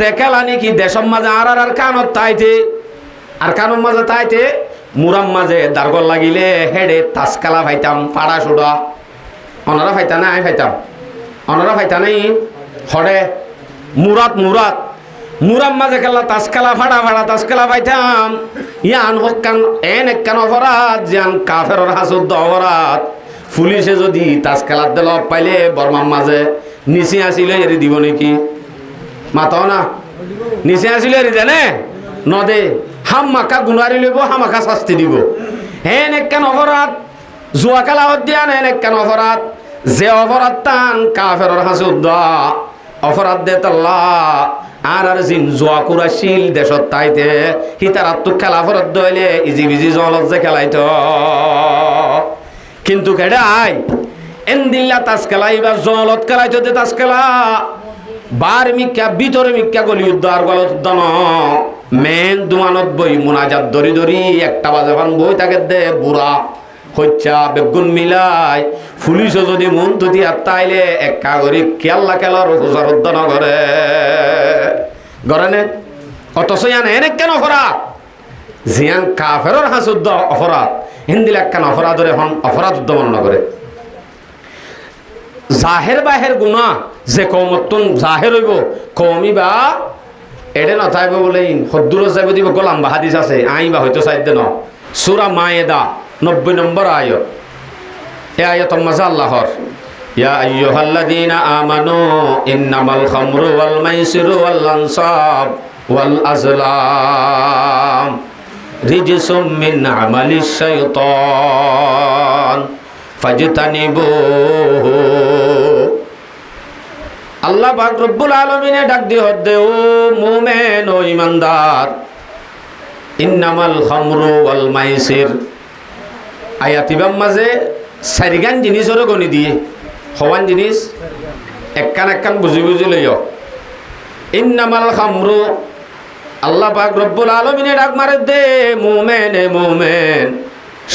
যে খেলা নাকি দেশের মাঝে আর কানত তাইতে আর কানোর মাঝে তাইতে মুরাম মাঝে দারগল লাগিলে হেডে তাস খেলা ফাইতাম পাড়া সুড়া অনারা ফাইতা না আমি ফাইতাম অনারা ফাইতা নাই হরে মুরাত মুরাম মাঝে খেলা তাস খেলা ফাড়া তাস খেলা পাইতাম ইয়ান হোক কান এন এক কান অপরাধ যান কাফেরর হাসুদ অপরাধ পুলিশে যদি তাস খেলার দিল পাইলে বর্মার মাঝে নিচে আসিলে এরি দিব নাকি মাতাও না নিচে আসিলে এরি জানে নদে হাম্মাকা গুনারি লইব হামাকা শাস্তি দিব হেন এক কান অপরাধ জুয়া খেলা হদ্দিয়ান হেন এক কান অপরাধ যে অপরাধ টান কাফেরর হাসুদ অপরাধ দে তাল্লা আর জিন জোয়া কুরাশিল দেশত তাইতে হিতার তো খেলা ফরত দইলে ইজি বিজি জলত যে খেলাইত কিন্তু কেডাই এন্দিল্লা তাস খেলাই বা জলত খেলাইতো দে তাস খেলা বার মিক্কা ভিতরে মিক্কা গলি উদ্ধার গলত উদ্দান মেন দুমানত বই মুনাজাত দরি একটা বাজে ফান বই তাকে দে বুড়া হচ্ছা বেগুন মিলাই পুলিশও যদি মন তুতি আর তাইলে একা করি কেল্লা খেলার হুজার উদ্দান করে গড়ে অথচ ইয়ান এনেক কেন অপরাধ জিয়ান কাফেরর হাসুদ্ধ অপরাধ হিন্দিল একখান অপরাধরে হন অপরাধ উদ্যমন করে জাহের বাহের গুণা যে কমতন জাহের হইব কমি বা এডে নথাইব বলে হদ্দুর যাইব দিব গোলাম বা হাদিস আছে আই বা হয়তো সাইড ন সূরা মায়েদা 90 নম্বর আয়াত এই আয়াত মাঝে আল্লাহর ইয়া আইয়ুহাল্লাযীনা আমানু ইন্নামাল খামরু ওয়াল মাইসিরু ওয়াল আনসাব ওয়াল আজলাম রিজসুম মিন আমালিশ শাইতান ফাজতানিবুহু আল্লাহ পাক রব্বুল আলামিনে ডাক দিয়ে হদ্দে ও মুমিন ও ঈমানদার ইন্নামাল খামরু ওয়াল মাইসির আয়াতিবাম মাঝে চারিগান জিনিসরও গণি দিয়ে হওয়ান জিনিস একখান বুঝি লইও ইন্নামাল খামরু আল্লাহ পাক রব্বুল আলামিনে ডাক মারে দে মুমিন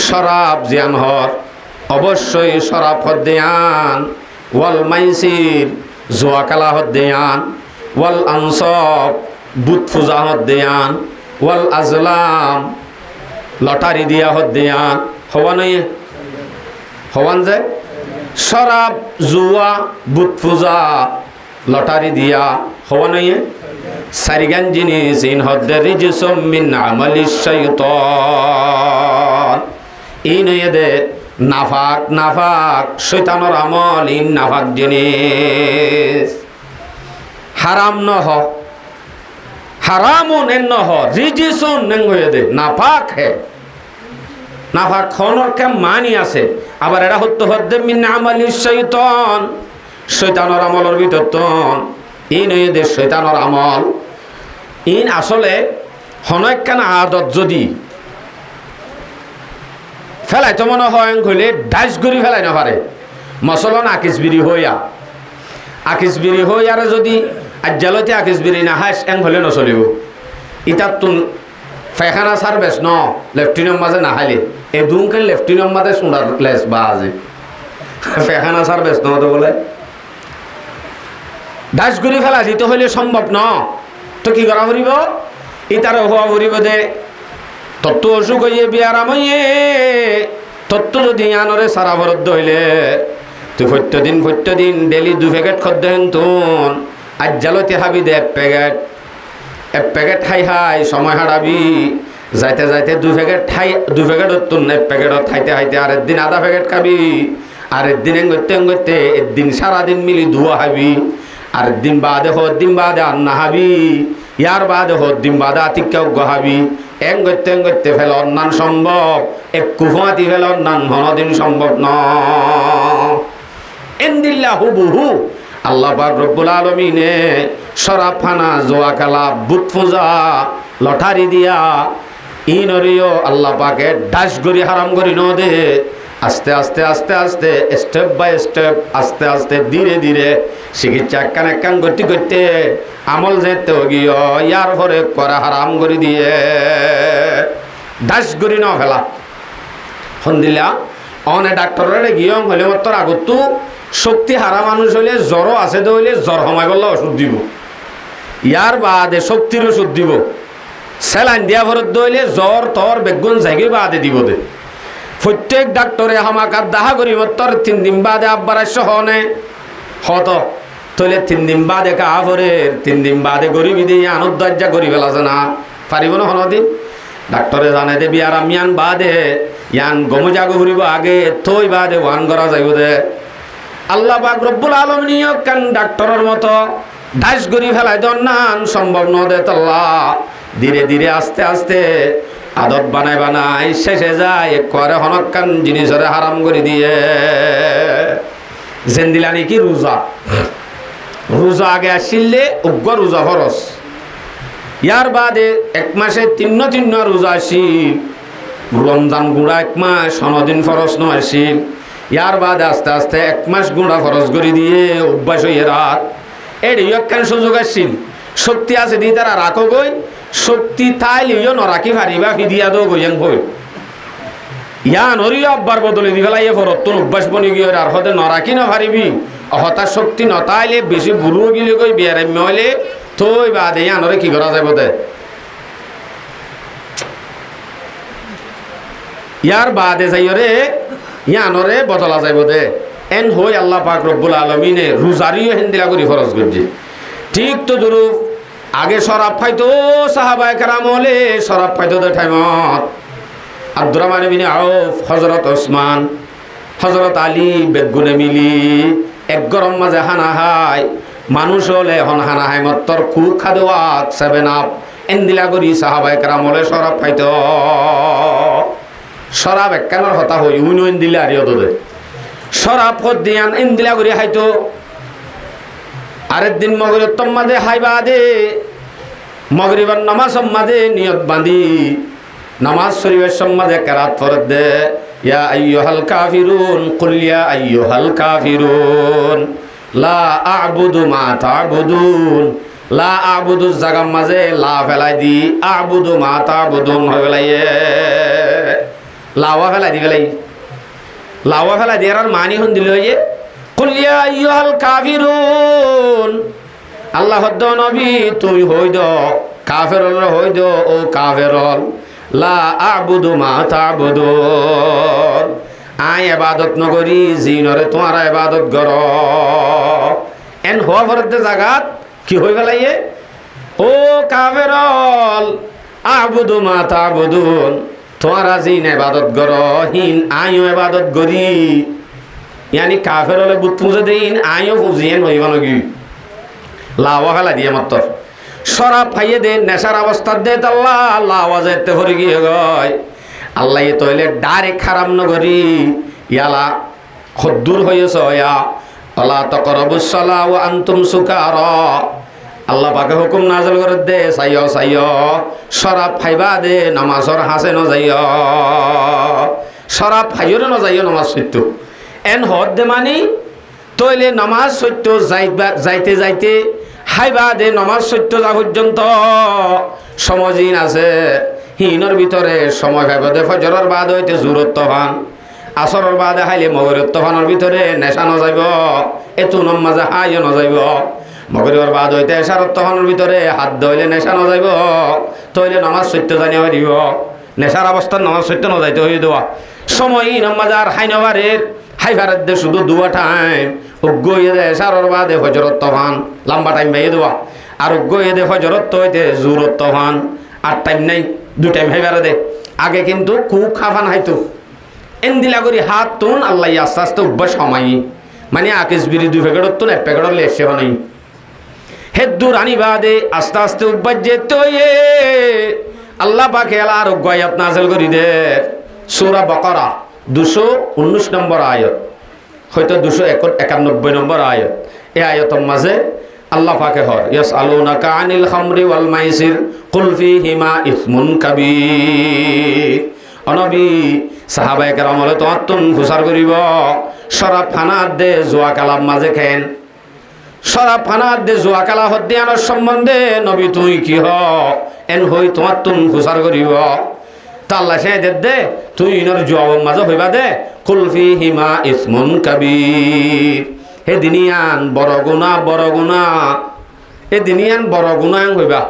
শরাব জিয়ান হর অবশ্যই শরাব হদ্দিয়ান ওয়াল মাইসির জুয়া খেলা হদ্দিয়ান ওয়াল আনসাব বুত পূজা হদ্দিয়ান ওয়াল আজলাম লটারি দিয়া হদ্দিয়ান হওয়ান যে শরাব জুয়া বুত পূজা লটারি দিয়া হওয়া নয় সারিগান জিনিস ইন হদ্দে রিজসুম মিন আমালিশ শাইতান এই নয় দে নাফাক শয়তানের আমল ইন নাফাক জিনিস হারাম নহ হারামুন এন নহ রিজসুন নেন হয়ে দে নাফাক হে নাফাক খনর কে মানি আছে আবার এটা হদ্দে মিন আমালিশ শাইতান শয়তানের আমলের ভিতর এই নয় দে শয়তানের আমল ইন আসলে হনকান আদত যদি ফেলাই তো মনে হয় হইলে ডাইস করি ফেলাই না পারে মসলন আকিসবিরি হইয়ারে যদি আজ্জালতে আকিসবিরি না হাস এং হলে নচলিব ইতার তুন পায়খানা সার্ভেস ন লেফটিনের মাঝে না হাইলে এ দুমকে লেফটিনের মাঝে সুন্দর লেস বা আজি পায়খানা সার্ভেস ন তো বলে ডাইস করি ফেলা দিতে হইলে সম্ভব ন তো কি করা ফুরিব ইতারে হওয়া ফুরিব দে তত্ত্ব অসুখ হইয়ে বিয়ারাম হইয়ে তত্ত্ব যদি আনরে সারা বরদ্ধ হইলে তুই প্রত্যেকদিন ডেলি 2 প্যাকেট খদ্দ হেন তুন আজ জালতে হাবি দে 1 প্যাকেট হাই সময় হারাবি যাইতে 2 প্যাকেট তুন 1 প্যাকেট হাইতে আর একদিন আধা প্যাকেট খাবি আর একদিন এঙ্গতে একদিন সারাদিন মিলি ধোয়া হাবি আর দিন বাদে আর না হাবি ইয়ার বাদে দিন বাদে আতিক্যাও গহাবি এঙ্গতে ফেল অন্যান সম্ভব এক কুফাতি ফেল অন্যান হনদিন সম্ভব ন এন্দিল্লা হুবহু আল্লাহ পাক রব্বুল আলামিনে শরাব খানা জোয়া খেলা বুত পূজা লটারি দিয়া ইনরিও আল্লাহ পাকে ডাস গরি হারাম গরি ন দে আস্তে স্টেপ বাই স্টেপ আস্তে ধীরে চিকিৎসা একখান করতে আমল যেতে গিয়ে ইয়ার পরে করা হারাম করে দিয়ে দাস করি ন ফেলা সন্দিলা অনে ডাক্তরের গিয়ে হলে তোর আগত শক্তি হারা মানুষ হইলে জ্বর আছে তো হইলে জ্বর সময় করলে ওষুধ দিব ইয়ার বাদে শক্তির ওষুধ দিব, স্যালাইন দিয়া ভরত দইলে জ্বর তর বেগুন জায়গায় বাদে দিব দে। প্রত্যেক ডাক্তরে হামাকার দাহা করিব তোর 3 দিন বাদে আব্বার সহনে হত তইলে 3 দিন বাদে কাফরের 3 দিন বাদে গরিবি দিয়ে আনুদ্দার্যা করি ফেলাছে না পারিব না হনদিন। ডাক্তরে জানে দে বিয়ার আমিয়ান বাদে ইয়ান গমজাগো ঘুরিব আগে থই বাদে ওয়ান করা যাইব দে। আল্লাহ পাক রব্বুল আলামিন কান ডাক্তারের মতো দাস করি ফেলাই দন নান সম্ভব নদে আল্লাহ ধীরে ধীরে আস্তে আস্তে আদত বানাই বানাই শেষে যায় করে হনকান জিনিসের হারাম করে দিয়ে। জেন্দিলানি কি রোজা, রোজা আগে আসিলে উগ্র রোজা ফরস, ইয়ার বাদে 1 মাসে 3 রোজা আসিল, রমজান গুড়া 1 মাস 9 দিন ফরস ন আসিল, ইয়ার বাদে আস্তে আস্তে 1 মাস গুড়া ফরস করে দিয়ে অভ্যাস হয়ে রাত এর কেন সুযোগ আসছিল। শক্তি আছে দিয়ে তারা রাখো গই, শক্তি তাইলেও নরাকি ফারিবা ফিদিয়া দো গইয়াং বই ইয়া নরিও আব্বার বদলে দি ফেলাই ফরত তোর অভ্যাস বনি গিয়ে আর হতে নরাকি না ফারিবি হতার শক্তি নতাইলে বেশি বুড়ো গিলে গই বিয়ারে মইলে থই বাদে ইয়ানরে কি করা যাবে দে। ইয়ার বাদে যাইরে ইয়ানরে বদলা যাইব দে। এন হই আল্লাহ পাক রব্বুল আলামিনে রোজারিও হেন্দিলা করি ফরজ করছে। ঠিক তো দুরূপ আগে শরাব খাইতো সাহাবায়ে কেরাম হলে শরাব খাইতো দে টাইমত আব্দুর রহমান ইবনে আউফ, হযরত ওসমান, হযরত আলী বেগুনে মিলি এক গরম মাঝে হানা হাই মানুষ হলে হন হানা হাই মত্তর খুব খাদোয়াত 7 আপ এন্দিলা করি সাহাবায়ে কেরাম হলে শরাব খাইতো। শরাব একখানোর হতা হই উইন উইন দিলে আর দে শরাব ফত দিয়ান ইন্দিলা করি হাইতো। আরেক দিন মগরিব তম্মাদে হাইবা দে মগরিবার নামাজ সম্মাদে নিয়ত বাঁধি নামাজ শরীফের সম্মাদে কেরাত ফরত দে ইয়া আইয়ুহাল কাফিরুন কুল ইয়া আইয়ুহাল কাফিরুন লা আ'বুদু মা তা'বুদুন। লা আ'বুদু জাগাম মাঝে লা ফেলাই দি আ'বুদু মা তা'বুদুন হয়ে ফেলাইয়ে লাওয়া ফেলাই দি ফেলাই লাওয়া ফেলাই দিয়ে আর মানি হন দিল যে কুল ইয়া আইয়ুহাল কাফিরুন। আল্লাহ নবী তুই হই দ কাফেরল হই দ ও কাফেরল লা আ'বুদু মা তা'বুদুন। আই ইবাদত নগরি জিনরে তোমারা ইবাদত কর। এন হওয়া ভরতে জাগাত কি হই ফেলাইয়ে ও কাফেরল আ'বুদু মা তা'বুদুন তোমারা জিন ইবাদত কর হিন আইও ইবাদত করি। ইয়ানি কাফের হলে বুত পুজো দিন আইও পুজিয়েন হইব নাকি লাওয়া ফেলা দিয়ে মাত্র শরাব খাইয়ে দে নেশার অবস্থা দে আল্লাহ আল্লাহ আওয়াজেতে ভরে গিয়ে গয় আল্লাহ এ তইলে ডাইরেক্ট খারাপ নগরি ইয়ালা খদ্দুর হয়েছ ইয়া আল্লাহ তাকরাবুস সালাহ ওয়া আনতুম সুকারা। আল্লাহ পাকে হুকুম নাযিল করে দে সাইয় সাইয় শরাব খাইবা দে নামাজর হাসে ন যাইও শরাব খাইও ন যাইও নামাজ সত্য এন হদ দে মানি তইলে নামাজ সত্য যাইতে যাইতে হাইবা দে নামাজ সত্য যা পর্যন্ত সমজিন আছে হিনর ভিতরে সময় খাইব দে ফজরের বাদ হইতে জোরত তফান আসরের বাদে হাইলে মগরিব তফানের ভিতরে নেশা ন যাইব এতু নমাজে হাইও ন যাইব মগরিবের বাদ হইতে এশারত তফানের ভিতরে হাত ধইলে নেশা ন যাইব তইলে নামাজ সত্য জানিয়া দিব নেশার অবস্থার নামাজ সত্য ন যাইতে হয়ে দেওয়া সময় নামাজ আর হাইনবারের হাইবারের দে শুধু দুয়া টাইম উগ্গইয়ে দে এশারর বাদে ফজরত তফান লম্বা টাইম বাইয়ে দেওয়া আর উগ্গইয়ে দে ফজরত হইতে জোরত তফান আর টাইম নাই 2 টাইম হাইবারে দে আগে কিন্তু খুব খাফান হাইতো এন্দিলা করি হাত তুন আল্লাহ আস্তে আস্তে অভ্যাস সময় মানে আকেশ বিড়ি 2 প্যাকেটত তুন 1 প্যাকেটর লেসে বানাই হেদ্দুর আনি বাদে আস্তে আস্তে অভ্যাস যেতে আল্লাহ পাকে আর আয়াত নাযিল করি দে সূরা বাকারা 219 নম্বর আয়াত হয়তো 291 নম্বর আয়াত এই আয়াতের মাঝে আল্লাহ পাকে হর ইয়াসআলুনাকা আনিল খামরি ওয়াল মাইসির কুল ফীহিমা ইসমুন কাবীর। অনবী সাহাবায়ে কেরাম হলে তোমার তুম প্রচার করিব শরাব খানার দে জুয়া কালাম মাঝে খেন শরাব খানার দে জুয়া কালা হদ্দিয়ানোর সম্বন্ধে নবী তুই কি হ এন হই তোমার তুম প্রচার করিব তাল্লা সে দে তুই ইনর জবাব মাঝে হইবা দে কুল ফীহিমা ইসমুন কাবীর। হে দিনিয়ান বড় গুনাহ এ দিনিয়ান বড় গুণায়ন হইবা।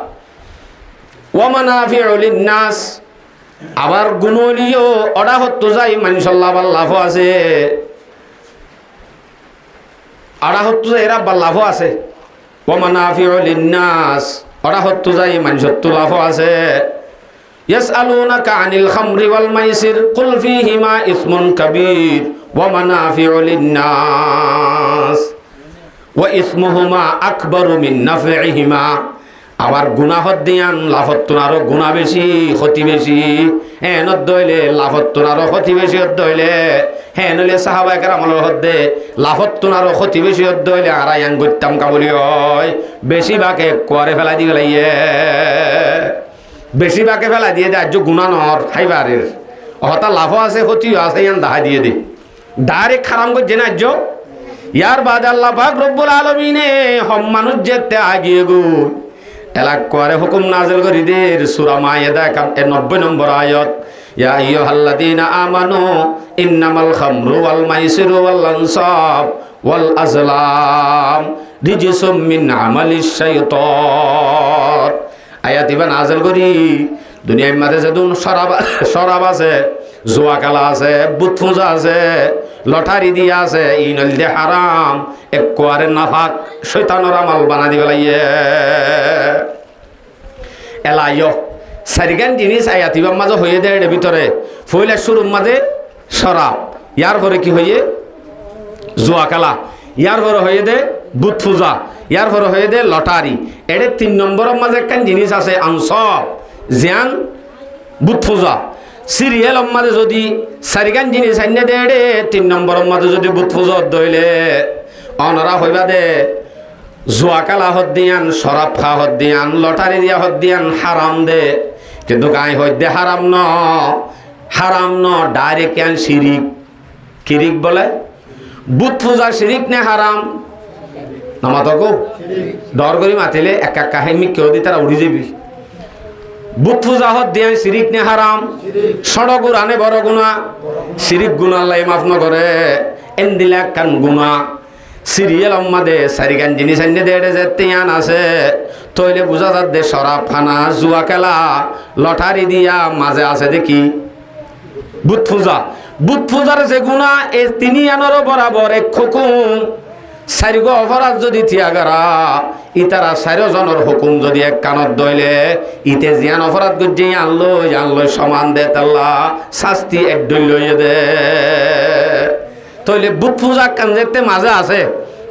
ওয়া মানাফিউ লিন-নাস, আবার গুণলিও অডা হতো যাই মানুষের লাভ আছে, আড়া হতো যাই এরা লাভ আছে। ওয়া মানাফিউ লিন-নাস, অডা হতো যাই মানুষের তো লাভ আছে। ইয়াসআলুনাকা আনিল খামরি ওয়াল মাইসির কুল ফীহিমা ইসমুন কাবীর ওয়া মানাফিউ লিন-নাস ওয়া ইসমুহুমা আকবারু মিন নাফইহিমা। আবার গুনাহত দিয়ান লাভত্তন আরো গুণা বেশি ক্ষতি বেশি। হ্যাঁ দইলে লাভত্তন আরো ক্ষতি বেশি দইলে, হ্যাঁ নইলে সাহাবায়ে কেরামের হদ্দে লাভত্তন আরো ক্ষতি বেশি দইলে আর আয়ান গইতাম কাবলি হয় বেশি বাকে কোয়ারে ফেলা দি গেলাইয়ে, বেশি বাকে ফেলা দিয়ে দে আজ গুণা নর খাইবারের হতা লাভ আছে ক্ষতিও আছে, ইয়ান দাহা দিয়ে দে ডাইরেক্ট খারাম করছে না আজ। ইয়ার বাদ আল্লাহ পাক রব্বুল আলামিনে হম মানুষ যেতে আগিয়ে গো এলাক করে হুকুম নাযিল করি দের সূরা মায়েদা 90 নম্বর আয়াত। ইয়া আইয়ুহাল্লাযীনা আমানু ইন্নামাল খামরু ওয়াল মাইসিরু ওয়াল আনসাব ওয়াল আজলাম রিজসুম মিন আমালিশ শাইতান। আয়াত ইবা নাযিল করি দুনিয়ার মাঝে যেদুন শরাব আছে, জুয়া খেলা আছে, বুত পূজা আছে, লটারি দিয়া আছে, ইনল দে হারাম একবারে নাফাক শয়তানের আমাল বানা দি গলাইয়ে এলাইও সারিগান জিনিস আয়াতিবার মাঝে হয়ে দেয় এর ভিতরে। ফইলা শুরুর মাঝে শরাব, ইয়ার পরে কি হয়ে জুয়া খেলা, ইয়ার পরে হয়ে দে বুত পূজা, ইয়ার পরে হয়ে দে লটারি। এর 3 নম্বরের মাঝে একখান জিনিস আছে আনসব জিয়ান বুত পূজা। সিরিয়াল মাঝে যদি সারিগান জিনিস আইনে দে 3 নম্বরের মাঝে যদি বুত পূজা দইলে অনরা হইবা দে জুয়া খেলা হদ দিয়ান, শরাব খা হদ দিয়ান, লটারি দিয়া হদ দিয়ান হারাম দে। কিন্তু গাই হইতে হারাম ন ডাইরেক্ট কেন শিরিক কিরিক বলে বুত পূজা শিরিক নে হারাম নামাতকো ডর করি মাতিলে এক কাহিনী কেউ দি তারা উড়ি যাবি। বুত পূজা হদ দিয়ে শিরিক নে হারাম, সড়ক উড়ানে বড় গুণা, শিরিক গুণা আল্লাহ মাফ ন করে এন দিলে কান গুণা। সিরিয়াল আমাদে সারিগান জিনিস আইনে দেড়ে যে তিয়ান আছে তইলে বুঝা যাত দে শরাব খানা, জুয়া খেলা, লটারি দিয়া মাঝে আছে দেখি বুত পূজা। বুত পূজার যে গুণা এ 3 আনারও বরাবর এক হুকুম। 4 অপরাধ যদি থিয়াগারা ইতারা 4 জনের হুকুম যদি এক কানত দইলে ইতে জিয়ান অপরাধ গজ্জি আনলো সমান দে তাল্লা শাস্তি এক দই লইয়ে দে। তইলে বুত পূজা কান যেতে মাঝে আছে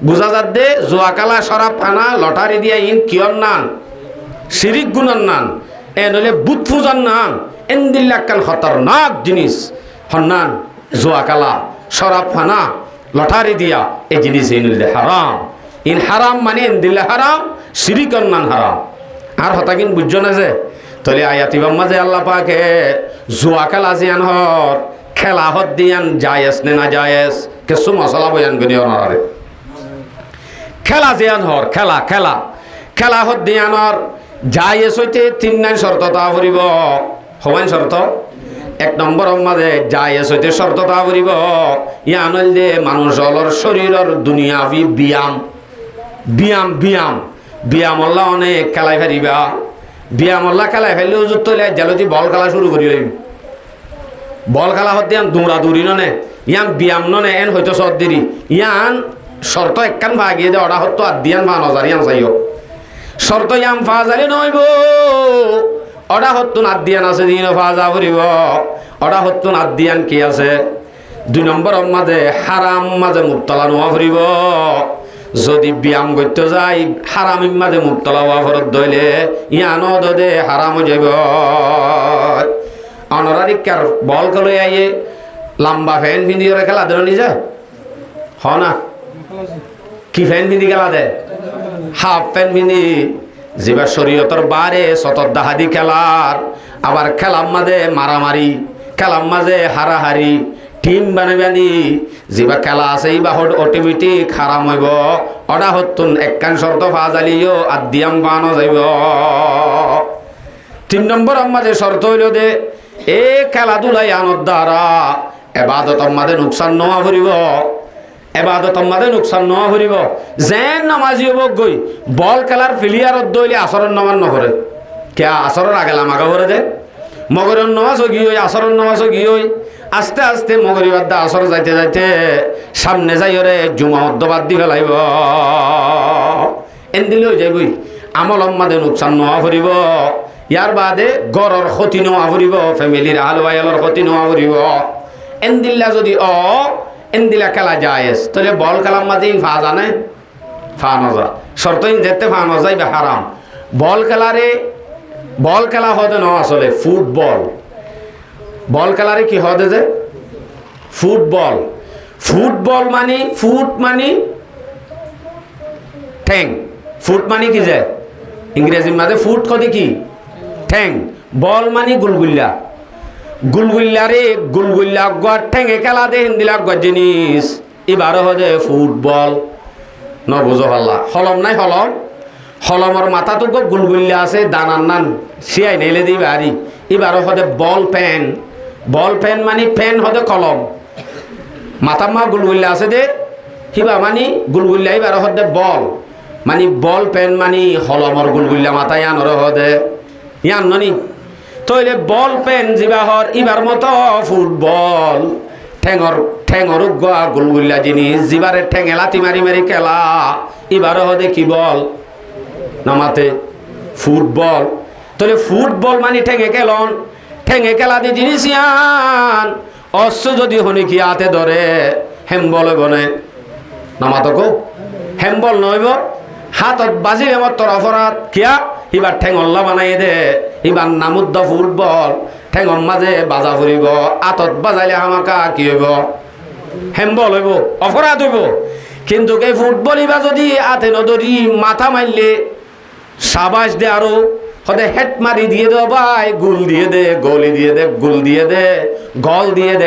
বুঝা যাত দে জুয়া খেলা, শরাব খানা, লটারি দিয়া ইন কিয়র নান শিরিক গুণার নান এ নইলে বুত পূজার নান এন দিল্লা কান খতরনাক জিনিস হন্নান জুয়া খেলা, শরাব খানা, লটারি দিয়া এই জিনিস ইনলে হারাম। ইন হারাম মানে ইন দিল্লা হারাম, শিরিক নান হারাম। আর হতা কিন বুঝছো না যে তলে আয়াতিবার মাঝে আল্লাহ পাকে জুয়া খেলা জিয়ান হর খেলা হদ দিয়ান জায়েজ নে না জায়েজ কিছু মশলা বয়ান করি ওনারে। খেলা জিয়ান হর খেলা খেলা খেলা হদ দিয়ানর জায়েজ হইতে 3 শর্ত তা করিব। হবান শর্ত 1 নম্বরের মাঝে জায়েজ হইতে শর্ত তা করিব ইয়ান হইল দে মানুষের শরীরের দুনিয়াবি ব্যায়াম ব্যায়াম ব্যায়াম ব্যায়াম আল্লাহ অনেক খেলাই ফেরিবা। ব্যায়াম আল্লাহ খেলাই ফেললেও যুক্ত হইলে জেলতি বল খেলা শুরু করি বল খেলা হতে দৌড়া দৌড়ি নে ইয়ান ব্যায়াম নে এন হয়তো সর্দিরি ইয়ান শর্ত একখান ভাগিয়ে দে ওটা হতো আর দিয়ান 5,000 ইয়ান চাইও শর্ত ইয়াম 5,000 নইব ওটা হতো না দিয়ান আছে দিন 5,000 করিব ওটা হতো না দিয়ান কি আছে 2 নম্বরের মাঝে হারাম মাঝে মুবতলা নোয়া করিব। যদি ব্যায়াম করতে যাই হারামের মাঝে মুবতলা হওয়া ফরত দইলে ইয়ানো দে হারাম হয়ে যাব। অনারিকার বল খেলে আইয়ে লম্বা ফ্যান পিন্ধি করে খেলা দিল নিজে হ না কি ফ্যান পিন্ধি খেলা দে হাফ প্যান্ট পিন্ধি যেবা শরীয়তর বারে সতর দাহাদি খেলার আবার খেলার মাঝে মারামারি খেলার মাঝে হারাহারি টিম বানাবানি যেবা খেলা আছে এইবা অটোমেটিক হারাম হইব। ওটা হতুন একখান শর্ত ফাজালিও আর দিয়াম বানো যাইব। 3 নম্বর মাঝে শর্ত হইল দে এ খেলাধুলাই আনোর দ্বারা এবাদত মাঝে নুকসান নোয়া ফুরিব। এবাদত মাঝে নোকসান নোয়া ফুরিব যেন নামাজি হব গই বল খেলার প্লেয়ারত দইলে আসরের নামাজ নকরে কে আসরের আগে লামাগা করে দে মগরের নামাজও গিয়ে আসরের নামাজও গিয়ে আস্তে আস্তে মগরি বাদ দা আসর যাইতে যাইতে সামনে যাই রে জুমা বাদ দি ফেলাইব এন দিলে হয়ে যাইবই আমল মাঝে নোকসান নোয়া ফুরিব ইয়ার বাদে গড়র ক্ষতি নোয়া ফুরিব ফ্যামিলির আল ওয়াইলের ক্ষতি নোয়া ফুরিব এন দিল্লা যদি এন্দিলা খেলা যায় তাহলে বল খেলার মাঝে ফা জানে ফা নজা শর্তইন যেতে ফা নজাই বা হারাম বল খেলা হতে ন আসলে ফুটবল বল খেলারে কি হতে যে ফুটবল মানে ফুট মানে ঠ্যাং ফুট মানে কি যে ইংরেজির মাঝে ফুট কদি কি ঠ্যাং বল মানে গুলগুল্লারে গুলগুল্লা গড় ঠেঙে খেলা দে হিন্দিলা গড় জিনিস এবারও হদে ফুটবল ন বুঝো পাল্লা হলম নাই হলমর মাথা তো গুলগুল্লা আছে দানার নান সিয়াই নেলে দিই বাড়ি এবারও হদে বল পেন মানে পেন হদে কলম মাথা মা গুলগুল্লা আছে দে হিবা মানে গুলগুল্লা এবারও হদে বল মানে বল পেন মানে হলমর গুলগুল্লা মাথা ইয়ানর হদে ইয়ান ননি তইলে বল পেন জিবাহর ইবার মতো ফুটবল ঠেঙর গোয়া গুলগুল্লা জিনিস জিবারে ঠেঙে লাতি মারি মারি খেলা ইবারও হদে কি বল নামাতে ফুটবল তইলে ফুটবল মানে ঠেঙে খেলা দি জিনিস ইয়ান অশ্ব যদি হনি কি হাতে ধরে হেম্বল বনে নামাতক হেম্বল নইব হাতত বাজিলে মতর অপরাধ কিয়া ইবার ঠেঙল্লা বানাই দে ইবার নামুদ্দ ফুটবল ঠেঙর মাঝে বাজা ফুরিব আতত বাজাইলে আমাকা কি হইব হেম্বল হইব অপরাধ হইব কিন্তু এই ফুটবল ইবা যদি আতে নদরি মাথা মারলে সাবাস দে আরো হদে হেট মারি দিয়ে দে ভাই গুল দিয়ে দে গলি দিয়ে দে গুল দিয়ে দে গল দিয়ে দে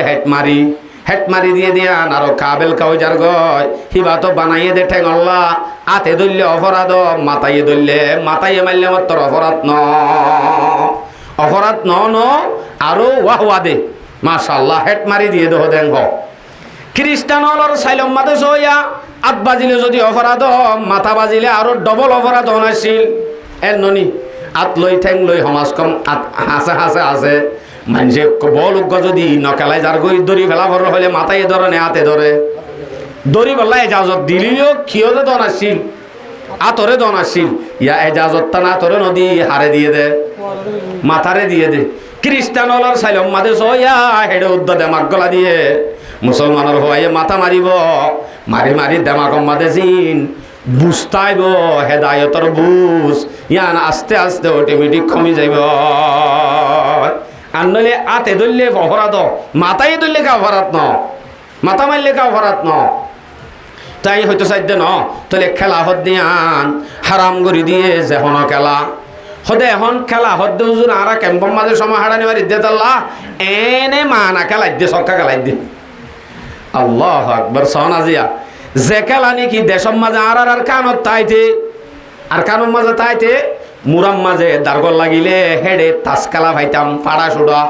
হেট মারি দিয়ে দিয়ান আরো কাবেল কাউ যার গয় হিবা তো বানাইয়ে দে ঠেঙল্লা আতে ধরলে অপরাধ মাথাইয়ে ধরলে মাথাইয়ে মারলে আমার তোর অপরাধ ন আরো ওয়াহ দে মাশাআল্লাহ হেট মারি দিয়ে দেহ দেন খ্রিস্টান হলর সাইলম মাদে সইয়া আত বাজিলে যদি অপরাধ মাথা বাজিলে আরো ডবল অপরাধ হনাছিল এর ননি আত লই ঠেং লই সমাজ কম হাসে আছে মানুষে বল যদি নকেলাই যার গই দড়ি ফেলা ভর হলে মাথায় ধরে নে হাতে ধরে দড়ি বললা এজাজত দিলিও কিয়তে দন আসছিল আতরে দন আসছিল ইয়া এজাজত তা না তোরে নদী হারে দিয়ে দে মাথারে দিয়ে দে খ্রিস্টান হলার সাইলম মাদে সইয়া হেডে উদ্দ দেমাক গলা দিয়ে মুসলমানের হয়ে মাথা মারিব মারি দেমাকম মাদে চিন বুঝতাইব হেদায়তর বুঝ ইয়ান আস্তে আস্তে অটোমেটিক কমি যাইব আর নইলে আতে ধরলে অপরাধ মাথায় ধরলে কা অপরাধ ন মাথা মারলে কা অপরাধ ন তাই হয়তো সাধ্য ন তাহলে খেলা হদ দিয়ান হারাম করে দিয়ে যে হন খেলা হদে এখন খেলা হদ্দে হুজুর আরা ক্যাম্পম মাঝে সময় হারানি মারি দে তাল্লাহ এনে মানা খেলাই দে সক্কা খেলাই দে আল্লাহ আকবার সহনাজিয়া যে খেলা নাকি দেশম মাঝে আর কানত কানুন মাঝে তাইতে মুরাম মাঝে দারগল লাগিলে হেডে তাসকালা ফাইতাম ফাড়া সুড়া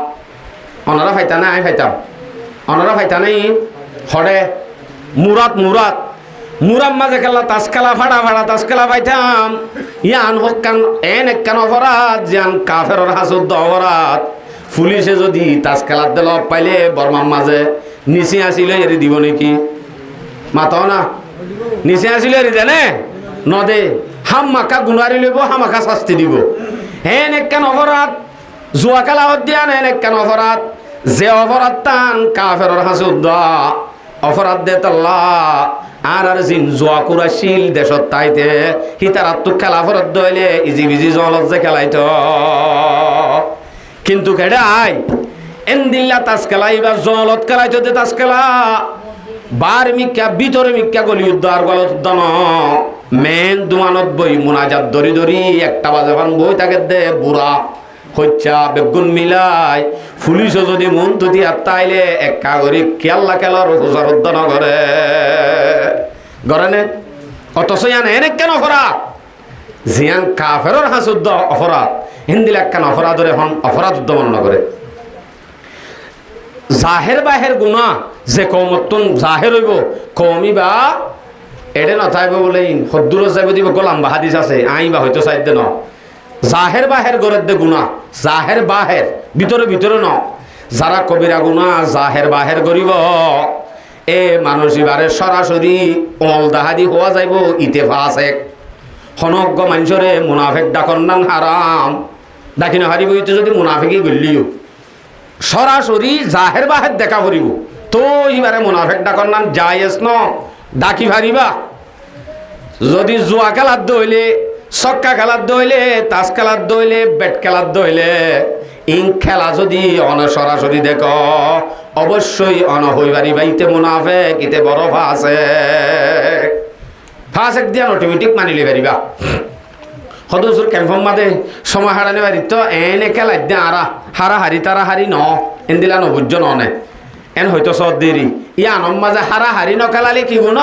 অনারা ফাইতা না আই ফাইতাম অনারা ফাইতা নাই হডে মুরাম মাঝে খেলা তাসকালা ফাড়া তাসকালা ফাইতাম ইয়ান হোক কান এক কান অপরাধ জান কাফেরর হাসুদ্দ অপরাধ পুলিশে যদি তাসকালার দিল পাইলে বর্মার মাঝে নিচে আসিলে এরি দিব নাকি মাতাও না নিচে আসিলে এরি জানে নদে হাম্মাকা গুনারি লইব হামাকা শাস্তি দিব হেন একখান অপরাধ জুয়া খেলা হদ্দিয়ান হেন একখান অপরাধ যে অপরাধ টান কাফেরর হাসুদ্দ অপরাধ দে তাল্লা আর জিন জুয়া কুরাশিল দেশত তাইতে হিতারাত্মক খেলা ফরত দইলে ইজি বিজি জলত যে খেলাইত কিন্তু কেডা আই এন্দিল্লা তাস খেলাই বা জলত খেলাইত দে তাস খেলা বার মিক্কা ভিতরে মিক্কা গলি উদ্ধার গলত দন মেন দুমানত বই মুনাজাত দরি একটা বাজে ফান বই তাকে দে বুড়া হচ্ছা বেগুন মিলাই পুলিশও যদি মন তুতি আত্মাইলে একা করি কেল্লা খেলার হুজার উদ্যান ঘরে নে অথচ ইয়ান এনে কেন অপরাধ জিয়ান কাফেরর হাসুদ্দ অপরাধ হিন্দিল একখান অপরাধরে হন অপরাধ উদ্যমন করে জাহের বাহের গুণা যে কৌমত্তন জাহের হইব কৌমি বা এডে নথাইব বলে হদ্দুর যাইব দিব গোলাম বা হাদিস আছে আই বা হয়তো সাইড ন জাহের বাহের গরের দে গুণা জাহের বাহের ভিতরে ভিতরে ন যারা কবিরা গুণা জাহের বাহের করিব এ মানুষ এবারে সরাসরি অল দাহাদি হওয়া যাইব ইতেফাসেক হনজ্ঞ মানুষরে মুনাফেক ডাকন নান হারাম ডাকি না হারিব ইতে যদি মুনাফেকই গলিও সরাসরি জাহের বাহের দেখা করিব তো এবারে মুনাফেক ডাকন নান জায়েজ ন ডাকি ভারিবা যদি জুয়া খেলার দইলে ছক্কা খেলার দইলে তাস খেলার দইলে ব্যাট খেলার দইলে ইং খেলা যদি অন সরাসরি দেখ অবশ্যই অন হই পারিবা ইতে মুনাফেক ইতে বড় ফাসেক দিয়া অটোমেটিক মানিলে পারিবা সদস্যর ক্যাম্পম মাদে সময় হারানে পারি তো এনে খেলাই দে আরা হারা হারি তারা হারি ন এন দিলা নবুজ্জ ননে এন হয়তো সদ দেরি ইয়া আনম মাঝে হারা হারি নখেলালে কি গুণ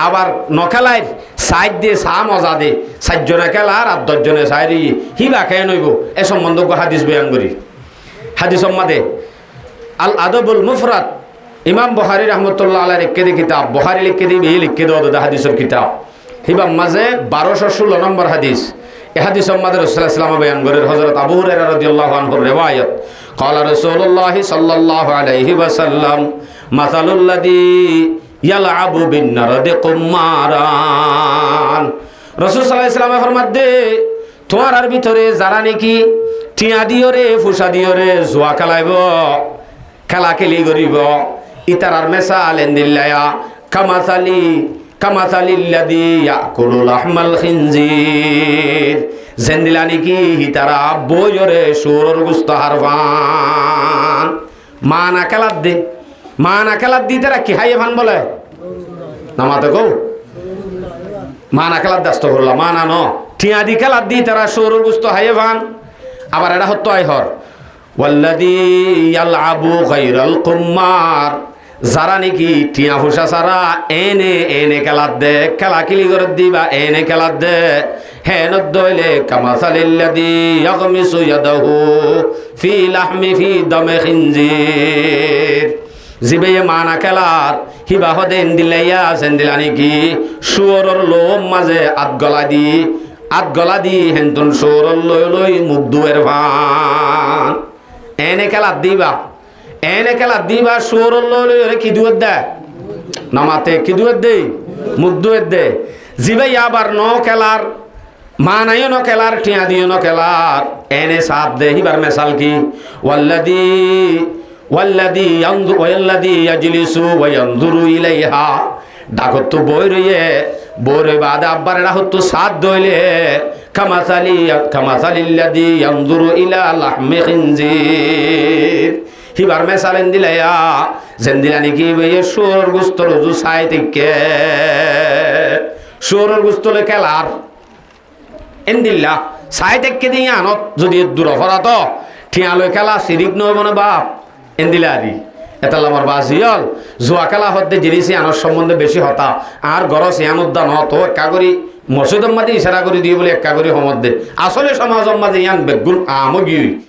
আবার নখেলাই সাইড দিয়ে চা মজা দে 4 জনে খেলা আর 10 জনে চাইরি হিবা খেয়ে নইব এ সম্বন্ধ হাদিস বয়ান করি হাদিস মাদে আল আদবুল মুফরাদ ইমাম বুখারী রহমতুল্লাহ আলাইহি লিখে দি কিতাব বুখারী লিখে দি বে লিখে দাও হাদিসের কিতাব হিবা মাঝে 1216 নম্বর হাদিস এ হাদিস মাদে রাসূলুল্লাহ সাল্লাল্লাহু আলাইহি ওয়াসাল্লাম বয়ান করে হযরত আবু হুরায়রা রাদিয়াল্লাহু আনহুর রিওয়ায়াত قال رسول الله صلى الله عليه وسلم مثل الذي يلعب بالنرد قماران রাসূল সাল্লাল্লাহু আলাইহি ওয়াসাল্লাম ফরমাত দে তোমার ভিতরে যারা নাকি টিয়া দিও রে ফুসা দিও রে জুয়া খেলাইব খেলা খেলি করিব ইতারার মেসাল এন্দিল্লায়া কামাসালিল্লাযী ইয়াকুলু লাহমাল খিনজির জেন্দিলা নাকি হিতারা বইরে সুরর গুস্ত হারবান মানা খেলার দি তারা কি হাইয়ে ফান বলে নামাতে কও মানা খেলার দাস্ত করলা মানা ন টিয়া দি খেলার দি তারা সুরর গুস্ত হাইয়ে ফান আবার এটা হতো আইহর ওয়াল্লাযী ইয়ালআবু গায়রাল কুম্মার যারা নাকি টিয়া ফুসা সারা এনে খেলার দে খেলা কিলি করে দিবা এনে খেলার দে হেন দইলে কামাসালিল্লাযী ইয়াগমিসু ইয়াদাহু ফি লাহমি ফি দামে খিনজির জিবে মানা খেলার হিবা হদেন দিলাইয়া সেন্দিলা নাকি শুয়োরের লোম মাঝে আত গলা দি হেনতুন শুয়োরের লই মুখ দুয়ের ভান এনে খেলার দিবা শুয়োরের লই কি দুয়ের দে নামাতে কি দুয়ের দে মুখ দুয়ের দে জিবে আবার ন খেলার মানাইও ন খেলার টিয়া দিও ন খেলার এনে সাপ দে হিবার মেসাল কি ওয়াল্লাযী ইয়াজলিসু ওয়া ইয়ানজুরু ইলাইহা ডাকত বই রইয়ে বরে বাদ আব্বার এটা হতো সাত দইলে কামাসালিল্লাযী ইয়ানজুরু ইলা লাহমি খিনজির হিবার মেসালেন দিলাইয়া জেন্দিলা নাকি বইয়ে সুর গুস্তর জু সাই থেকে সুরের গুস্তলে খেলার এন্দিল্লা সাই থেকে দিয়ে আনত যদি দূর ফরা তো ঠিয়ালৈ খেলা সিরিক নয় মনে বাপ এন্দিলা আরি এতাল আমার বাজিয়ল জুয়া খেলা হতে জিনিসই আনার সম্বন্ধে বেশি হতা আর গরস ইয়ানুদ্দান হতো একা করি মসজিদের মাঝে ইশারা করে দিয়ে বলে একা করি সমর দে আসলে সমাজের মাঝে ইয়ান বেগুন আমগি